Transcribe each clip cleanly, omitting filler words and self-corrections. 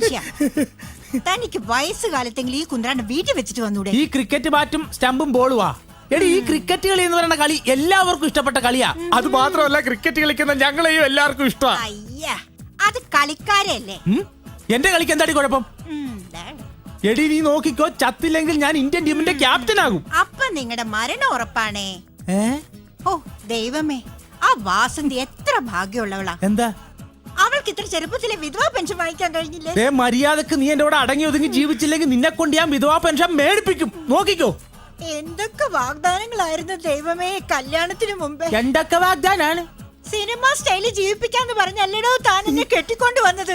മനുഷ്യ, തനിക്ക് വയസ്സുകാലത്തെങ്കിലും ഈ കുന്ത്രാണ്ട് വീട്ടിൽ വെച്ചിട്ട് വന്നൂടെ? ഈ ക്രിക്കറ്റ് ബാറ്റും സ്റ്റമ്പും ബോളുവാ. എടി, ഈ ക്രിക്കറ്റ് കളി എന്ന് പറയുന്ന കളി എല്ലാവർക്കും ഇഷ്ടപ്പെട്ട കളിയാ. അത് മാത്രമല്ല, ക്രിക്കറ്റ് കളിക്കുന്ന ഞങ്ങളെയും എല്ലാവർക്കും ഇഷ്ടമാ. അയ്യ, അത് കളിക്കാരല്ലേ. എന്റെ കളിക്ക് എന്താടി കുഴപ്പം? എടി, നീ നോക്കിക്കോ, ചത്തില്ലെങ്കിൽ ഞാൻ ഇന്ത്യൻ ടീമിന്റെ ക്യാപ്റ്റൻ ആകും. അപ്പൊ നിങ്ങളുടെ മരണം ഉറപ്പാണേ. ഓ ദൈവമേ, ആ വാസന്തി എത്ര ഭാഗ്യമുള്ളവളാ. എന്താ അവൾക്ക് ഇത്ര ചെറുപ്പത്തിലെ വിധവാ പെൻഷൻ വാങ്ങിക്കാൻ കഴിഞ്ഞില്ലേ? മര്യാദക്ക് നീ എന്റെ കൂടെ അടങ്ങി ഒതുങ്ങി ജീവിച്ചില്ലെങ്കിൽ നിന്നെ കൊണ്ട് ഞാൻ വിധവാ പെൻഷൻ മേടിപ്പിക്കും. നോക്കിക്കോ. എന്തൊക്കെ വാഗ്ദാനങ്ങളായിരുന്നു ദൈവമേ കല്യാണത്തിന് മുമ്പേ. എന്തൊക്കെ വാഗ്ദാനാണ്? സിനിമ സ്റ്റൈലിൽ ജീവിപ്പിക്കാന്ന് പറഞ്ഞല്ലടോ താൻ എന്നെ കെട്ടിക്കൊണ്ട് വന്നത്.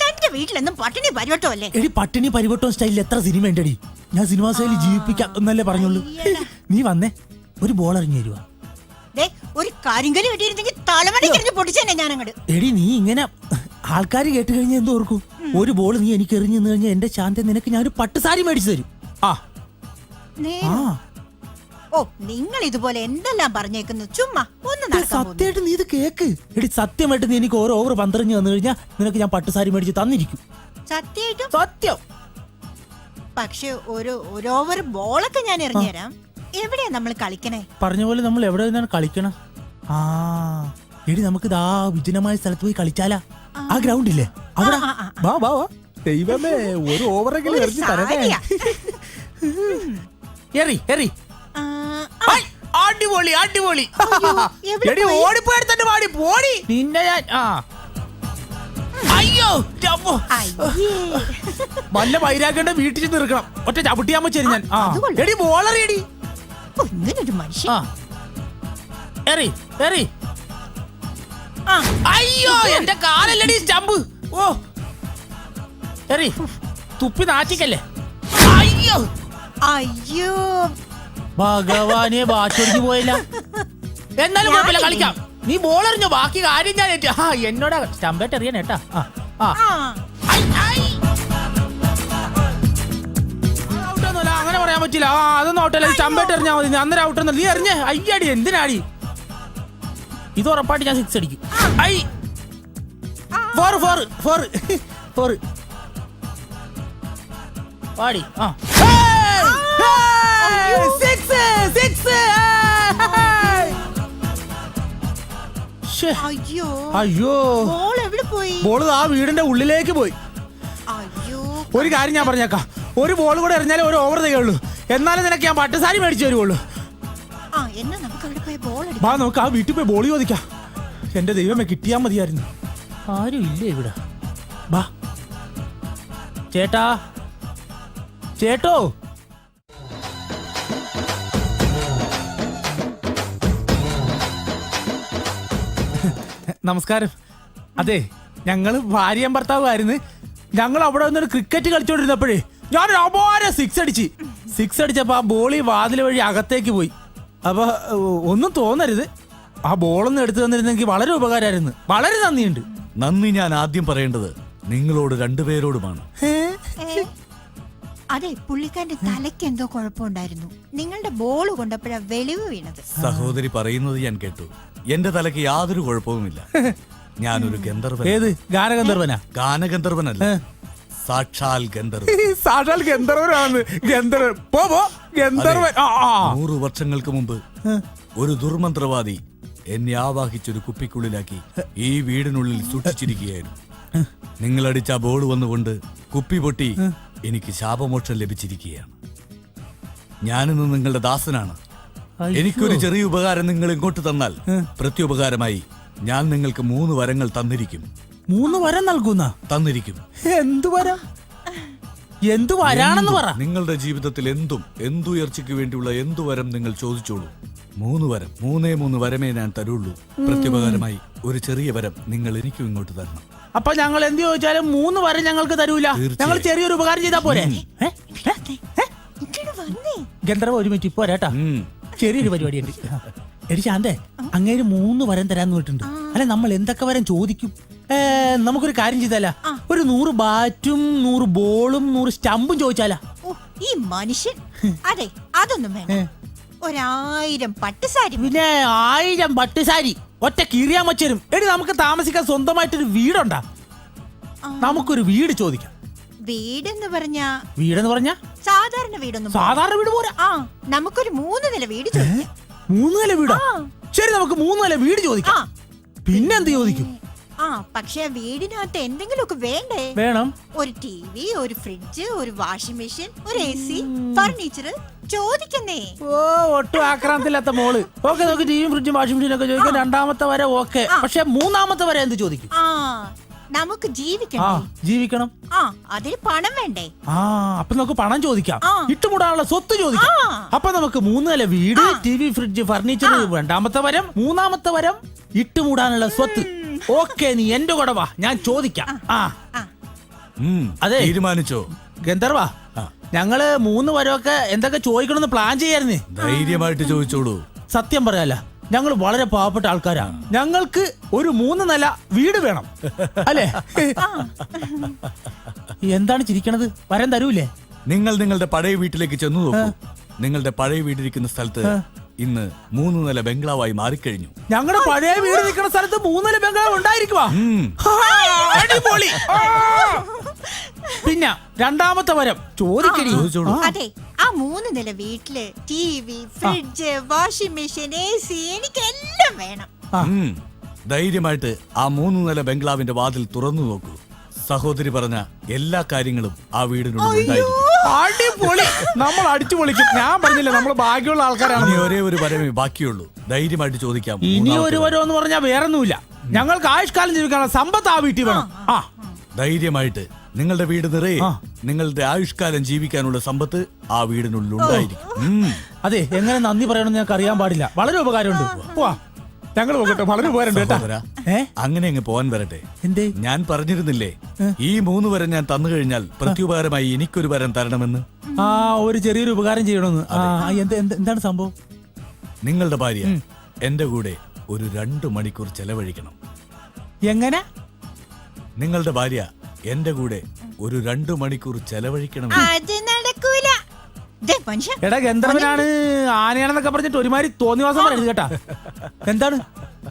തന്റെ വീട്ടിലെന്നും പട്ടിണി പരിവട്ടോ അല്ലേ? എടി, പട്ടിണി പരിവട്ടോ സ്റ്റൈലിൽ എത്ര സിനിമ ഉണ്ടടി. ഞാൻ സിനിമ സ്റ്റൈലിൽ ജീവിപ്പിക്കാം എന്നല്ലേ പറഞ്ഞുള്ളൂ. നീ വന്നേ, ഒരു ബോൾ എറിഞ്ഞു തരുവാ. ഒരു കരിങ്കല് കിട്ടിയിരുന്നെങ്കിൽ തലമണിക്കെറിഞ്ഞ് പൊട്ടിച്ചെന്നെ ഞാൻ അങ്ങോട്ട്. എടി, നീ ഇങ്ങനെ ആൾക്കാർ കേട്ട് കഴിഞ്ഞാൽ എന്തോ ഓർക്കും? ഒരു ബോൾ നീ എനിക്ക് എറിഞ്ഞു കഴിഞ്ഞാൽ എന്റെ ശാന്തി നിനക്ക് ഞാൻ ഒരു പട്ടുസാരി മേടിച്ചു തരും. ഓ, നിങ്ങൾ ഇതുപോലെ എന്തെല്ലാം പറഞ്ഞേക്കുന്നു. ചുമ്മാ ഒന്ന് സത്യമായിട്ട് നീ ഇത് കേക്ക്. എടി, സത്യമായിട്ട് നീ എനിക്ക് ഓരോ ഓവർ 12 വന്നു കഴിഞ്ഞാൽ നിനക്ക് ഞാൻ പട്ടുസാരി മേടിച്ച് തന്നിരിക്കും. സത്യമായിട്ടും? സത്യം. പക്ഷെ ഒരു ഓവർ ബോളൊക്കെ ഞാൻ എറിഞ്ഞു തരാം. എവിടെയാ നമ്മൾ കളിക്കണേ? പറഞ്ഞ പോലെ നമ്മൾ എവിടെ നിന്നാണ് കളിക്കണം? എടി, നമുക്ക് ഇതാ വിജനമായ സ്ഥലത്ത് പോയി കളിച്ചാലാ. ആ ഗ്രൗണ്ട് ഇല്ലേ അവിടെ? വാ വാ വാ. ദൈവമേ, ഒരു ഓവറെങ്കിലും എറിഞ്ഞു തരണേ. എറി എറി. അടിപൊളി അടിപൊളി. എടി, ഓടിപ്പോയി തന്നെ പാടി പോടി നിന്നെ ഞാൻ. അയ്യോ, വല്ല വൈരാഗ്യണ്ട വീട്ടിൽ ചെന്ന് നിൽക്കണം. ഒറ്റ ചവിട്ടിയാമ്പോ ശരി ഞാൻ. എടി, ബോളറിയടി. എറി എറി. അയ്യോ, എന്റെ കാലല്ലടി സ്റ്റമ്പ്. ഓ, എറി. തുപ്പി നാറ്റിക്കല്ലേ. അയ്യോ അയ്യോ, ഭഗവാനെ, ബാറ്റൊടിഞ്ഞു പോയില്ല. എന്നാലും കുഴപ്പമില്ല, കളിക്കാം. നീ ബോളറിഞ്ഞോ, ബാക്കി കാര്യം ഞാൻ ഏറ്റു. എന്നോട് സ്റ്റമ്പേറ്റ് എറിയാൻ ഏട്ടാ. അങ്ങനെ പറയാൻ പറ്റില്ല. അതൊന്നും ഔട്ടല്ല. സ്റ്റമ്പേറ്റ് എറിഞ്ഞാൽ മതി. അന്നേരം ഔട്ടൊന്നും. നീ എറിഞ്ഞേ. അയ്യടി, എന്തിനാടി? ഇത് ഉറപ്പായിട്ട് ഞാൻ 6 അടിക്കും. ഐ 4 4 4 4 പാടി. അയ്യോ, ബോൾ ആ വീടിന്റെ ഉള്ളിലേക്ക് പോയി. ഒരു കാര്യം ഞാൻ പറഞ്ഞേക്കാം, ഒരു ബോൾ കൂടെ എറിഞ്ഞാലേ ഒരു ഓവർ തികയുള്ളൂ. എന്നാലും നിനക്ക് ഞാൻ പട്ടുസാരി മേടിച്ചു തരുവുള്ളൂ. വാ, നമുക്ക് ആ വീട്ടിൽ പോയി ബോൾ ചോദിക്കാം. എന്റെ ദൈവമേ, കിട്ടിയാ മതിയായിരുന്നു. ആരും ഇല്ലേ ഇവിടെ? വാ ചേട്ടാ, ചേട്ടോ. നമസ്കാരം. അതെ, ഞങ്ങള് ഭാര്യയും ഭർത്താവുമായിരുന്നു. ഞങ്ങൾ അവിടെ വന്നൊരു ക്രിക്കറ്റ് കളിച്ചോണ്ടിരുന്നപ്പോഴേ ഞാൻ അപാര 6 അടിച്ച്. 6 അടിച്ചപ്പോ ആ ബോളി വാതിൽ വഴി അകത്തേക്ക് പോയി. അപ്പൊ ഒന്നും തോന്നരുത്, ആ ബോളൊന്നും എടുത്തു തന്നിരുന്നെങ്കിൽ വളരെ ഉപകാരമായിരുന്നു. വളരെ നന്ദിയുണ്ട്. നന്ദി ഞാൻ ആദ്യം പറയേണ്ടത് നിങ്ങളോട് രണ്ടുപേരോടുമാണ്. അതെ, പുള്ളിക്കാരന്റെ തലയ്ക്ക് എന്തോ കുഴപ്പമുണ്ടായിരുന്നു. നിങ്ങളുടെ ബോൾ കൊണ്ടപ്പോഴാ വെളിവ് വീണത്. സഹോദരി പറയുന്നത് ഞാൻ കേട്ടു. എന്റെ തലയ്ക്ക് യാതൊരു കുഴപ്പവുമില്ല. ഞാനൊരു ഗന്ധർവൻ. ഏത് ഗാനഗന്ധർവനാ? ഗാനഗന്ധർവനല്ല, സാക്ഷാൽ ഗന്ധർവൻ. സാക്ഷാൽ ഗന്ധർവനാണ്. ഗന്ധർവൻ 100 വർഷങ്ങൾക്ക് മുമ്പ് ഒരു ദുർമന്ത്രവാദി എന്നെ ആവാഹിച്ചൊരു കുപ്പിക്കുള്ളിലാക്കി ഈ വീടിനുള്ളിൽ സൂക്ഷിച്ചിരിക്കുകയായിരുന്നു. നിങ്ങളടിച്ച ബോൾ വന്നുകൊണ്ട് കുപ്പി പൊട്ടി എനിക്ക് ശാപമോക്ഷം ലഭിച്ചിരിക്കുകയാണ്. ഞാനിന്ന് നിങ്ങളുടെ ദാസനാണ്. എനിക്കൊരു ചെറിയ ഉപകാരം നിങ്ങൾ ഇങ്ങോട്ട് തന്നാൽ പ്രത്യുപകാരമായി ഞാൻ നിങ്ങൾക്ക് 3 വരങ്ങൾ തന്നിരിക്കും. 3 വരം നൽകുന്ന? തന്നിരിക്കും. എന്തു വരം? എന്തു വരാണെന്ന് പറ. നിങ്ങളുടെ ജീവിതത്തിൽ എന്തുയർച്ചയ്ക്ക് വേണ്ടിയുള്ള എന്തു വരം നിങ്ങൾ ചോദിച്ചോളൂ. 3 വരം, 3 വരമേ ഞാൻ തരുള്ളൂ. പ്രത്യുപകാരമായി ഒരു ചെറിയ വരം നിങ്ങൾ എനിക്കും ഇങ്ങോട്ട് തരണം. അപ്പൊ ഞങ്ങൾ എന്ത് ചോദിച്ചാലും 3 വരം ഞങ്ങൾക്ക് തരൂല. ഞങ്ങൾ ചെറിയൊരു ഉപകാരം ചെയ്താ പോരെ? ഗന്ധർവ, ഒരു മിനിറ്റ് പോരാട്ടാ, ചെറിയൊരു പരിപാടിയുണ്ട്. എടി ശാന്തേ, അങ്ങേര് 3 വരം തരാന്ന് പറഞ്ഞിട്ടുണ്ട്. അല്ലെ, നമ്മൾ എന്തൊക്കെ വരം ചോദിക്കും? നമുക്കൊരു കാര്യം ചെയ്താലാ, ഒരു 100 ബാറ്റും 100 ബോളും 100 സ്റ്റമ്പും ചോദിച്ചാലാ? ഈ മനുഷ്യൻ. അതെ, അതൊന്നും വേണം. 1000 പട്ടുസാരി. പിന്നെ 1000 പട്ടുസാരി ഒറ്റ കീറിയാൻ വച്ചരും. എടി, നമുക്ക് താമസിക്കാൻ സ്വന്തമായിട്ടൊരു വീടുണ്ടാ? നമുക്കൊരു വീട് ചോദിക്കാം. വീടെന്ന് പറഞ്ഞാ വീടെന്ന് പറഞ്ഞ സാധാരണ വീടൊന്നും സാധാരണ വീട് പോരാ. ആ നമുക്കൊരു 3 നില വീട് ചോദിക്കാം. 3 നില വീടാ? ആ. ശരി, നമുക്ക് 3 നില വീട് ചോദിക്കാം. പിന്നെന്ത് ചോദിക്കും? പക്ഷെ വീടിനകത്ത് എന്തെങ്കിലുമൊക്കെ വേണ്ടേ? വേണം. ഒരു ടിവി, ഒരു ഫ്രിഡ്ജ്, ഒരു വാഷിംഗ് മെഷീൻ, ഒരു AC, ഫർണിച്ചർ ചോദിക്കുന്നേ. ഓ, ഒട്ടും ആക്രാന്തമില്ലാത്ത മോള്. ഓക്കെ, നമുക്ക് ടിവിയും ഫ്രിഡ്ജും വാഷിംഗ് മെഷീനും ഒക്കെ ചോദിക്കാം. രണ്ടാമത്തെ വരെ ഓക്കെ. പക്ഷെ മൂന്നാമത്തെ വരെ എന്ത് ചോദിക്കും? നമുക്ക് ആ, ജീവിക്കണ്ടേ? ജീവിക്കണം. അതിന് പണം വേണ്ടേ? അപ്പൊ നമുക്ക് പണം ചോദിക്കാം. ആ. ഇട്ടുമുടാനുള്ള സ്വത്ത് ചോദിക്കാം. അപ്പൊ നമുക്ക് 3 നില വീട്, ടിവി, ഫ്രിഡ്ജ്, ഫർണിച്ചർ രണ്ടാമത്തെ വരം. മൂന്നാമത്തെ വരം ഇട്ടുമൂടാനുള്ള സ്വത്ത്. ഓക്കെ, നീ എന്റെ കൂടെ വാ, ഞാൻ ചോദിക്കാം. അതെ, തീരുമാനിച്ചോ ഗന്ധർവ? ഞങ്ങള് 3 വരമൊക്കെ എന്തൊക്കെ ചോദിക്കണമെന്ന് പ്ലാൻ ചെയ്യായിരുന്നേ. ധൈര്യമായിട്ട് ചോദിച്ചോളൂ. സത്യം പറയാല, ഞങ്ങൾ വളരെ പാവപ്പെട്ട ആൾക്കാരാ. ഞങ്ങൾക്ക് ഒരു 3 നില വീട് വേണം, അല്ലേ? എന്താണ് ചിരിക്കണത്? വരം തരൂലേ? നിങ്ങൾ നിങ്ങളുടെ പഴയ വീട്ടിലേക്ക് ചെന്നു നോക്കൂ. നിങ്ങളുടെ പഴയ വീടിരിക്കുന്ന സ്ഥലത്ത് ഇന്ന് 3 നില ബംഗ്ലാവായി മാറിക്കഴിഞ്ഞു. ഞങ്ങളുടെ പഴയ വീട് നിൽക്കുന്ന സ്ഥലത്ത് 3 നില ബംഗ്ലാവ് ഉണ്ടായിരിക്കുവാ. അടിപൊളി. പിന്നെ രണ്ടാമത്തെ വരം ചോദിക്കടി. അതെ, ആ 3 നില വീട്ടില് TV, fridge, washing machine, AC എനിക്കെല്ലാം വേണം. ധൈര്യമായിട്ട് ആ 3 നില ബംഗ്ലാവിന്റെ വാതിൽ തുറന്നു നോക്കൂ. സഹോദരി പറഞ്ഞ എല്ലാ കാര്യങ്ങളും ആ വീടിനുള്ളിൽ ഉണ്ടായിരിക്കും. അടിപൊളി, നമ്മൾ അടിച്ചു പൊളിക്കും. ഞാൻ പറഞ്ഞില്ല, നമ്മൾ ഭാഗ്യമുള്ള ആൾക്കാരാണ്. ഇനി ഒരേ ഒരു വരമേ ബാക്കിയുള്ളൂ. ധൈര്യമായിട്ട് ചോദിക്കാം. ഇനി ഒരു വരം എന്ന് പറഞ്ഞാൽ വേറൊന്നുമില്ല. ഞങ്ങൾക്ക് ആയുഷ്കാലം ജീവിക്കാനുള്ള സമ്പത്ത് ആ വീട്ടിൽ വേണം. ധൈര്യമായിട്ട് നിങ്ങളുടെ വീട് നിറയെ നിങ്ങളുടെ ആയുഷ്കാലം ജീവിക്കാനുള്ള സമ്പത്ത് ആ വീടിനുള്ളിൽ ഉണ്ടായിരിക്കും. അതെ, എങ്ങനെ നന്ദി പറയണമെന്ന് ഞങ്ങൾക്ക് അറിയാൻ പാടില്ല. വളരെ ഉപകാരമുണ്ട്. പോവാ, ഞങ്ങൾ പോകട്ടെ. വളരെ ഉപകാരമുണ്ട് കേട്ടാ. അങ്ങനെ അങ്ങ് പോവാൻ വരട്ടെ. എന്തേ? ഞാൻ പറഞ്ഞിരുന്നില്ലേ, ഈ 3 വരം ഞാൻ തന്നു കഴിഞ്ഞാൽ പ്രത്യുപകാരമായി എനിക്കൊരു വരം തരണമെന്ന്. ഒരു ചെറിയൊരു ഉപകാരം ചെയ്യണമെന്ന്. എന്താണ് സംഭവം? നിങ്ങളുടെ ഭാര്യ എന്റെ കൂടെ ഒരു 2 മണിക്കൂർ ചെലവഴിക്കണം. എങ്ങനെ? നിങ്ങളുടെ ഭാര്യ എന്റെ കൂടെ ഒരു 2 മണിക്കൂർ ചെലവഴിക്കണം. അത് നടക്കൂല. എടാ, ഗന്ധർവനാണ് ആനയാണെന്നൊക്കെ പറഞ്ഞിട്ട് ഒരുമാതിരി തോന്നിവാസം പറയരുത് കേട്ടാ. എന്താണ്?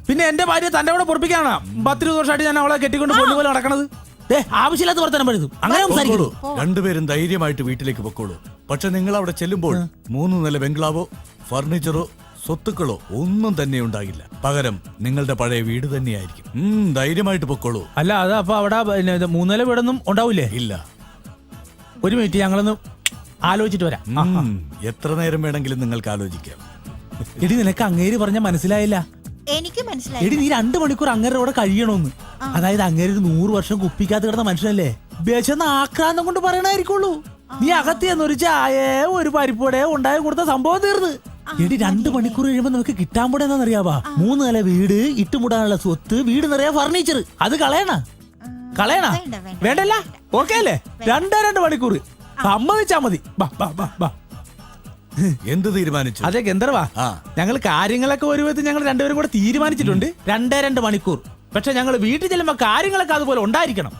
പിന്നെ എന്റെ ഭാര്യ തന്റെ കൂടെ പൊറപ്പിക്കാനാ 10-20 വർഷമായിട്ട് ഞാൻ അവളെ കെട്ടിക്കൊണ്ട് പൊന്നുപോലെ നടക്കണത്. ആവശ്യമില്ലാത്ത വർത്തനം പഴുതും. അങ്ങനെ സംസാരിക്കൂ. രണ്ടുപേരും ധൈര്യമായിട്ട് വീട്ടിലേക്ക് പൊക്കോളൂ. പക്ഷെ നിങ്ങൾ അവിടെ ചെല്ലുമ്പോൾ 3 നില ബംഗ്ലാവോ ഫർണിച്ചറോ സ്വത്തുക്കളോ ഒന്നും തന്നെ ഉണ്ടാകില്ല. പകരം നിങ്ങളുടെ പഴയ വീട് തന്നെയായിരിക്കും. ധൈര്യമായിട്ട് പൊക്കോളൂ. അല്ല, അത് അപ്പൊ അവിടെ 3 നില വീടൊന്നും ഉണ്ടാവൂലേ? ഇല്ല. ഒരു മിനിറ്റ്, ഞങ്ങളൊന്ന് ആലോചിച്ചിട്ട് വരാം. എത്ര നേരം വേണമെങ്കിലും നിങ്ങൾക്ക് ആലോചിക്കാം. എടി, നിനക്ക് അങ്ങേര് പറഞ്ഞ മനസ്സിലായില്ല? എനിക്ക് മനസ്സിലായി. എടി, നീ 2 മണിക്കൂർ അങ്ങേരുടെ കൂടെ കഴിയണമെന്ന്. അതായത് അങ്ങേര് 100 വർഷം കുപ്പിക്കാത്ത കിടന്ന മനുഷ്യനല്ലേ? വിശന്ന് ആക്രാന്തം കൊണ്ട് പറയണായിരിക്കുള്ളൂ. നീ അകത്തിയെന്ന് ഒരു ചായ ഒരു പരിപ്പോടെ ഉണ്ടായി കൊടുത്ത സംഭവം തീർന്ന്. എടി, 2 മണിക്കൂർ കഴിയുമ്പോ നമുക്ക് കിട്ടാൻ പോടെ എന്താണെന്നറിയാവാ? 3 നില വീട്, ഇട്ടുമുടാനുള്ള സ്വത്ത്, വീട് നിറയെ ഫർണിച്ചർ. അത് കളയണ വേണ്ടല്ല? ഓക്കെ അല്ലേ? 2 മണിക്കൂർ സമ്മതിച്ചാ മതി. എന്ത് തീരുമാനിച്ചു? അതെ ഗന്ധർവ, ഞങ്ങൾ കാര്യങ്ങളൊക്കെ ഒരു വിധത്തിൽ ഞങ്ങൾ രണ്ടുപേരും കൂടെ തീരുമാനിച്ചിട്ടുണ്ട്. 2 മണിക്കൂർ. പക്ഷെ ഞങ്ങൾ വീട്ടിൽ ചെല്ലുമ്പോ കാര്യങ്ങളൊക്കെ അതുപോലെ ഉണ്ടായിരിക്കണം.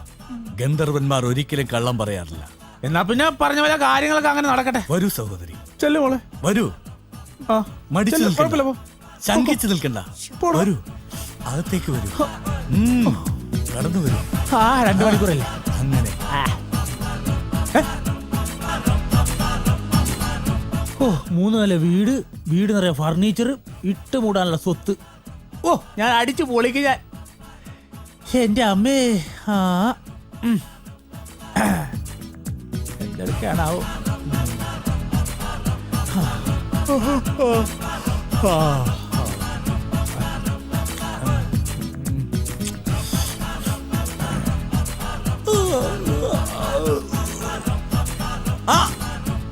ഗന്ധർവന്മാർ ഒരിക്കലും കള്ളം പറയാറില്ല. എന്നാ പിന്നെ പറഞ്ഞ പോലെ കാര്യങ്ങളൊക്കെ അങ്ങനെ നടക്കട്ടെ. വരൂ സഹോദരി, ചെല്ലു മോളെ. വരൂ. മടിച്ചു കുഴപ്പമില്ല, ശങ്കിച്ചു നിൽക്കണ്ട. വരൂ, അകത്തേക്ക് വരൂ. കടന്നു വരൂ. 2 മണിക്കൂറല്ലേ? അങ്ങനെ 3 നില വീട്, വീട് നിറയെ ഫർണിച്ചർ, ഇട്ടുമൂടാനുള്ള സ്വത്ത്. ഞാൻ അടിച്ചു പൊളിക്ക് ഞാൻ. എന്റെ അമ്മേ. എന്തൊക്കെയാണാവോ?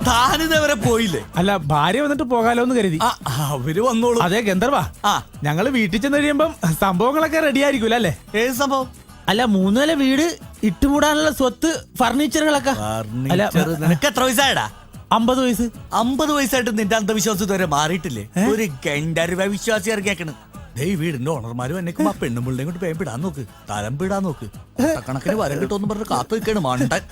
താനിതവരെ പോയില്ലേ? അല്ല, ഭാര്യ വന്നിട്ട് പോകാലോ എന്ന് കരുതി. അവര് വന്നോളൂ. അതെ ഗന്ധർവ, ഞങ്ങള് വീട്ടിൽ ചെന്ന് കഴിയുമ്പം സംഭവങ്ങളൊക്കെ റെഡി ആയിരിക്കും അല്ലേ? ഏത് സംഭവം? അല്ല, 3 നില വീട്, ഇട്ടുമൂടാനുള്ള സ്വത്ത്, ഫർണിച്ചറുകളൊക്കെ. നിനക്ക് എത്ര വയസ്സായടാ? 50 വയസ്സ്. 50 വയസ്സായിട്ട് നിന്റെ അന്ധവിശ്വാസം ഇതുവരെ മാറിയിട്ടില്ലേ? ഒരു ഗണ്ടരുവ വിശ്വാസി ഇറങ്ങിയേക്കണ്. വീടിന്റെ ഓണർമാരും എന്നെക്കും ആ പെണ്ണുമ്പിള്ളേം കൊണ്ട് പേം പിടാൻ നോക്ക്, തരം പിടാൻ നോക്ക്. കണക്കിന് വരം കിട്ടുമെന്ന് പറഞ്ഞ് കാത്തു നിൽക്കാണ് മണ്ടൻ.